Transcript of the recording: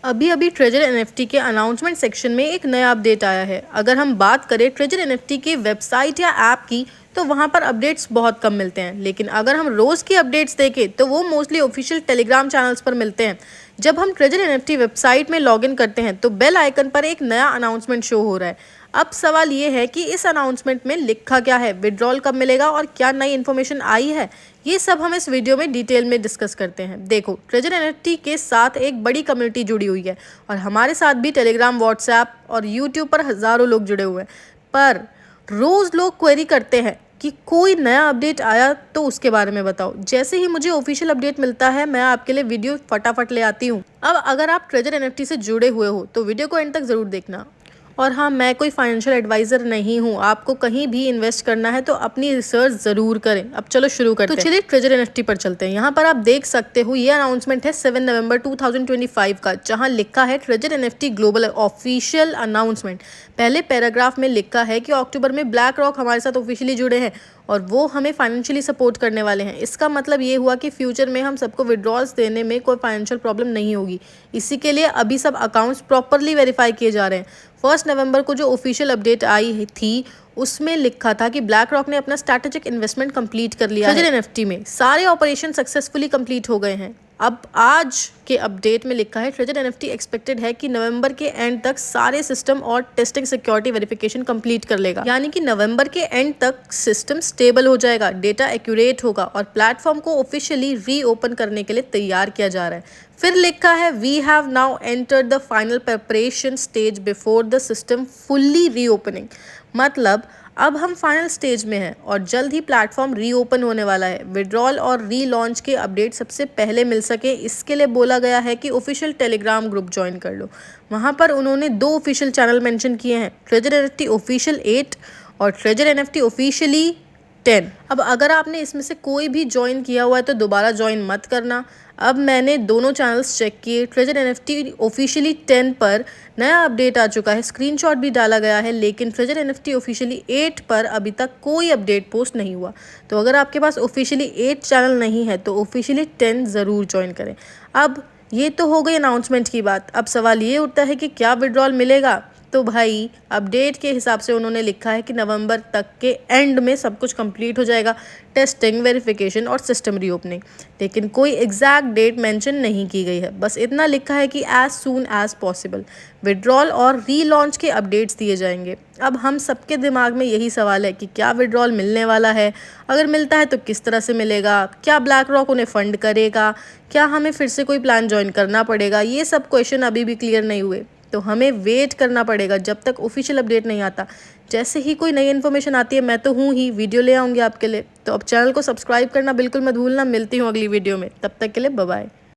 अभी अभी treasure NFT के अनाउंसमेंट सेक्शन में एक नया अपडेट आया है। अगर हम बात करें ट्रेजर एनएफटी की वेबसाइट या ऐप की, तो वहाँ पर अपडेट्स बहुत कम मिलते हैं। लेकिन अगर हम रोज़ की अपडेट्स देखें तो वो मोस्टली ऑफिशियल टेलीग्राम चैनल्स पर मिलते हैं। जब हम ट्रेजर एनएफटी वेबसाइट में लॉगिन करते हैं तो बेल आइकन पर एक नया अनाउंसमेंट शो हो रहा है। अब सवाल ये है कि इस अनाउंसमेंट में लिखा क्या है, विड्रॉल कब मिलेगा और क्या नई इन्फॉर्मेशन आई है, ये सब हम इस वीडियो में डिटेल में डिस्कस करते हैं। देखो, ट्रेजर एनएफटी के साथ एक बड़ी कम्युनिटी जुड़ी हुई है और हमारे साथ भी टेलीग्राम, व्हाट्सएप और यूट्यूब पर हज़ारों लोग जुड़े हुए हैं। पर रोज़ लोग क्वेरी करते हैं कि कोई नया अपडेट आया तो उसके बारे में बताओ। जैसे ही मुझे ऑफिशियल अपडेट मिलता है मैं आपके लिए वीडियो फटाफट ले आती हूँ। अब अगर आप ट्रेजर एनएफटी से जुड़े हुए हो तो वीडियो को एंड तक ज़रूर देखना। और हाँ, मैं कोई फाइनेंशियल एडवाइज़र नहीं हूँ। आपको कहीं भी इन्वेस्ट करना है तो अपनी रिसर्च ज़रूर करें। अब चलो शुरू करते हैं। तो चलिए ट्रेजर एनएफटी पर चलते हैं। यहाँ पर आप देख सकते हो ये अनाउंसमेंट है 7 नवंबर 2025 का, जहाँ लिखा है treasure NFT global official announcement. पहले पैराग्राफ में लिखा है कि अक्टूबर में ब्लैक रॉक हमारे साथ ऑफिशियली जुड़े हैं और वो हमें फाइनेंशियली सपोर्ट करने वाले हैं। इसका मतलब ये हुआ कि फ्यूचर में हम सबको विड्रॉल्स देने में कोई फाइनेंशियल प्रॉब्लम नहीं होगी। इसी के लिए अभी सब अकाउंट्स प्रॉपरली वेरीफाई किए जा रहे हैं। 1 नवंबर को जो ऑफिशियल अपडेट आई थी उसमें लिखा था कि ब्लैक रॉक ने अपना स्ट्रैटेजिक इन्वेस्टमेंट कंप्लीट कर लिया है। ट्रेजर एनएफटी में सारे ऑपरेशन सक्सेसफुली कंप्लीट हो गए हैं। अब आज के अपडेट में लिखा है ट्रेजर एनएफटी एक्सपेक्टेड है कि नवंबर के एंड तक सारे सिस्टम और टेस्टिंग सिक्योरिटी वेरिफिकेशन कंप्लीट कर लेगा। यानी कि नवंबर के एंड तक सिस्टम स्टेबल हो जाएगा, डेटा एक्यूरेट होगा और प्लेटफॉर्म को ऑफिशियली रीओपन करने के लिए तैयार किया जा रहा है। फिर लिखा है we have now entered the final preparation stage before the system fully reopening. मतलब अब हम फाइनल स्टेज में हैं और जल्द ही प्लेटफॉर्म रीओपन होने वाला है। विड्रॉल और रीलॉन्च के अपडेट सबसे पहले मिल सके इसके लिए बोला गया है कि ऑफिशियल टेलीग्राम ग्रुप ज्वाइन कर लो। वहाँ पर उन्होंने 2 ऑफिशियल चैनल मेंशन किए हैं, ट्रेजर एनएफटी ऑफिशियल 8 और ट्रेजर एनएफटी ऑफिशियली 10। अब अगर आपने इसमें से कोई भी ज्वाइन किया हुआ है तो दोबारा ज्वाइन मत करना। अब मैंने दोनों चैनल्स चेक किए, ट्रेजर एनएफटी ऑफिशियली 10 पर नया अपडेट आ चुका है, स्क्रीनशॉट भी डाला गया है। लेकिन ट्रेजर एनएफटी ऑफिशियली 8 पर अभी तक कोई अपडेट पोस्ट नहीं हुआ। तो अगर आपके पास ऑफिशियली 8 चैनल नहीं है तो ऑफिशियली 10 ज़रूर ज्वाइन करें। अब ये तो हो गई अनाउंसमेंट की बात। अब सवाल ये उठता है कि क्या विड्रॉल मिलेगा। तो भाई अपडेट के हिसाब से उन्होंने लिखा है कि नवंबर तक के एंड में सब कुछ कंप्लीट हो जाएगा, टेस्टिंग, वेरिफिकेशन और सिस्टम रीओपनिंग। लेकिन कोई एग्जैक्ट डेट मेंशन नहीं की गई है, बस इतना लिखा है कि as soon as possible withdrawal और रीलॉन्च के अपडेट्स दिए जाएंगे। अब हम सबके दिमाग में यही सवाल है कि क्या विड्रॉल मिलने वाला है, अगर मिलता है तो किस तरह से मिलेगा, क्या ब्लैक रॉक उन्हें फंड करेगा, क्या हमें फिर से कोई प्लान ज्वाइन करना पड़ेगा। ये सब क्वेश्चन अभी भी क्लियर नहीं हुए, तो हमें वेट करना पड़ेगा जब तक ऑफिशियल अपडेट नहीं आता। जैसे ही कोई नई इन्फॉर्मेशन आती है मैं तो हूँ ही वीडियो ले आऊँगी आपके लिए। तो अब चैनल को सब्सक्राइब करना बिल्कुल मत भूलना। मिलती हूँ अगली वीडियो में, तब तक के लिए बाय बाय।